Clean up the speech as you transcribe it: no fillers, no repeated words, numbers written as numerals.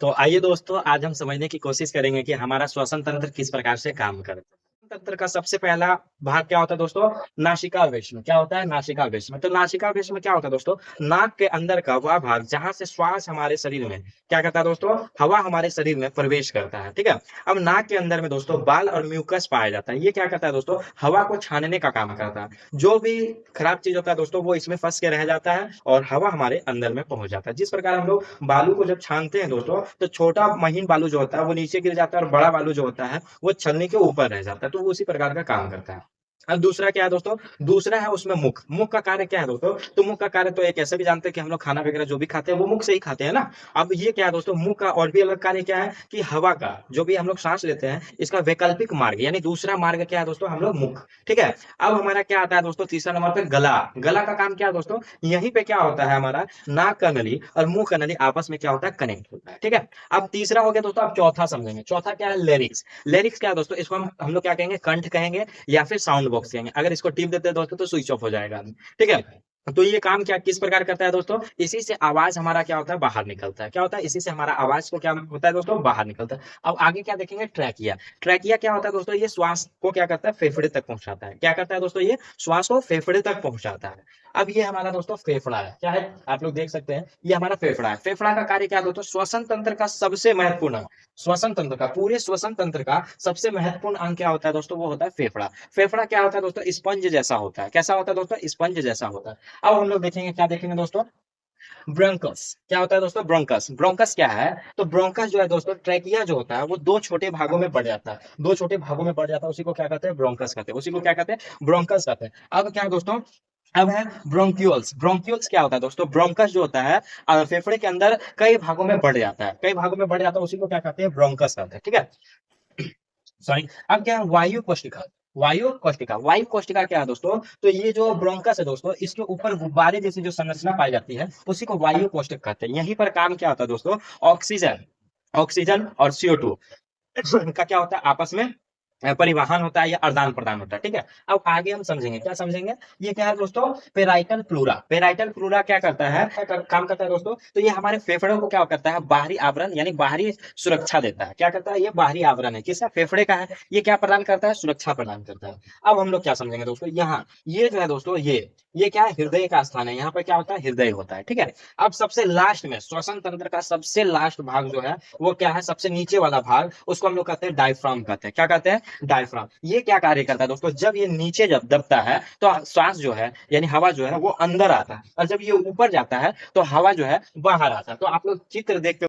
तो आइए दोस्तों, आज हम समझने की कोशिश करेंगे कि हमारा श्वसन तंत्र किस प्रकार से काम करता है। तंत्र का सबसे पहला भाग क्या होता है दोस्तों? नासिका वेश्म। क्या होता है? नासिका वेश्म। तो नासिका वेश्म क्या होता है दोस्तों? नाक के अंदर का वह भाग जहाँ से श्वास हमारे शरीर में क्या करता है दोस्तों? हवा हमारे शरीर में प्रवेश करता है, ठीक है? अब नाक के अंदर में दोस्तों बाल और म्यूकस पाया जाता है। ये क्या करता है दोस्तों? हवा को छानने का काम करता है। जो भी खराब चीज होता है दोस्तों, वो इसमें फंस के रह जाता है और हवा हमारे अंदर में पहुंच जाता है। जिस प्रकार हम लोग बालू को जब छानते हैं दोस्तों, तो छोटा महीन बालू जो होता है वो नीचे गिर जाता है और बड़ा बालू जो होता है वो छलनी के ऊपर रह जाता है। तो वो उसी प्रकार का काम करता है। अब दूसरा क्या है दोस्तों? दूसरा है उसमें मुख। मुख का कार्य क्या है दोस्तों? तो मुख का कार्य तो एक ऐसे भी जानते हैं कि हम लोग खाना वगैरह जो भी खाते हैं वो मुख से ही खाते हैं ना। अब ये क्या है दोस्तों? मुख का और भी अलग कार्य क्या है कि हवा का जो भी हम लोग सांस लेते हैं, इसका वैकल्पिक मार्ग यानी दूसरा मार्ग क्या है दोस्तों? हम लोग मुख, ठीक है। अब हमारा क्या आता है दोस्तों? तीसरा नंबर पे गला। गला का काम क्या है दोस्तों? यहीं पे क्या होता है, हमारा नाक का नली और मुंह का नली आपस में क्या होता है? कनेक्ट होता है, ठीक है। अब तीसरा हो गया दोस्तों, अब चौथा समझेंगे। चौथा क्या है? लेरिक्स। लेरिक्स क्या है दोस्तों? इसको हम लोग क्या कहेंगे? कंठ कहेंगे या फिर साउंड बॉक्स कहेंगे। अगर इसको टिप देते हैं दोस्तों तो स्विच ऑफ हो जाएगा, ठीक है। तो ये काम क्या किस प्रकार करता है दोस्तों? इसी से आवाज हमारा क्या होता है? बाहर निकलता है। क्या होता है? इसी से हमारा आवाज को क्या होता है दोस्तों? बाहर निकलता है। अब आगे क्या देखेंगे? ट्रैकिया। ट्रैकिया क्या होता है दोस्तों? ये श्वास को क्या करता है? फेफड़े तक पहुंचाता है। क्या करता है दोस्तों? ये श्वास को फेफड़े तक पहुंचाता है। अब ये हमारा दोस्तों फेफड़ा है। क्या है? आप लोग देख सकते हैं, ये हमारा फेफड़ा है। फेफड़ा का कार्य क्या है दोस्तों? श्वसन तंत्र का सबसे महत्वपूर्ण अंग। श्वसन तंत्र का, पूरे श्वसन तंत्र का सबसे महत्वपूर्ण अंग क्या होता है दोस्तों? वो होता है फेफड़ा। फेफड़ा क्या होता है दोस्तों? स्पंज जैसा होता है। कैसा होता है दोस्तों? स्पंज जैसा होता है। अब हम लोग देखेंगे, क्या देखेंगे दोस्तों? ब्रोंकस। क्या होता है दोस्तों? ब्रोंकस। ब्रोंकस क्या है? तो ब्रोंकस जो है दोस्तों, ट्रैकिया जो होता है वो दो छोटे भागों में बढ़ जाता है। दो छोटे भागों में बढ़ जाता है, उसी को क्या कहते हैं? ब्रोंकस कहते हैं। उसी को क्या कहते हैं? ब्रोंकस कहते हैं। अब क्या है दोस्तों? अब है ब्रोंक्यूल्स। ब्रोंक्यूल्स क्या होता है दोस्तों? ब्रोंकस जो होता है फेफड़े के अंदर कई भागों में बढ़ जाता है। कई भागों में बढ़ जाता है, उसी को क्या कहते हैं? ब्रोंकस कहते हैं, ठीक है। सॉरी। अब क्या है? वायु कोशिका। वायु कोशिका। वायु कोशिका क्या है दोस्तों? तो ये जो ब्रोंकस है दोस्तों, इसके ऊपर गुब्बारे जैसी जो संरचना पाई जाती है, उसी को वायु कोशिका कहते हैं। यहीं पर काम क्या होता है दोस्तों? ऑक्सीजन, ऑक्सीजन और CO2 का क्या होता है? आपस में परिवहन होता है या आदान प्रदान होता है, ठीक है। अब आगे हम समझेंगे, क्या समझेंगे? ये क्या है दोस्तों? Parietal pleura. पेराइटल प्लूरा क्या करता है? काम करता है दोस्तों? तो ये हमारे फेफड़ों को क्या करता है? बाहरी आवरण यानी बाहरी सुरक्षा देता है। क्या करता है? ये बाहरी आवरण है, किसका? फेफड़े का है। ये क्या प्रदान करता है? सुरक्षा प्रदान करता है। अब हम लोग क्या समझेंगे दोस्तों? यहाँ ये जो है दोस्तों, ये क्या है? हृदय का स्थान है। यहाँ पर क्या होता है? हृदय होता है, ठीक है। अब सबसे लास्ट में श्वसन तंत्र का सबसे लास्ट भाग जो है वो क्या है? सबसे नीचे वाला भाग, उसको हम लोग कहते हैं डायफ्राम कहते हैं। क्या कहते हैं? डायफ्राम। ये क्या कार्य करता है दोस्तों? जब ये नीचे जब दबता है तो श्वास जो है यानी हवा जो है वो अंदर आता है, और जब ये ऊपर जाता है तो हवा जो है बाहर आता है। तो आप लोग चित्र देख के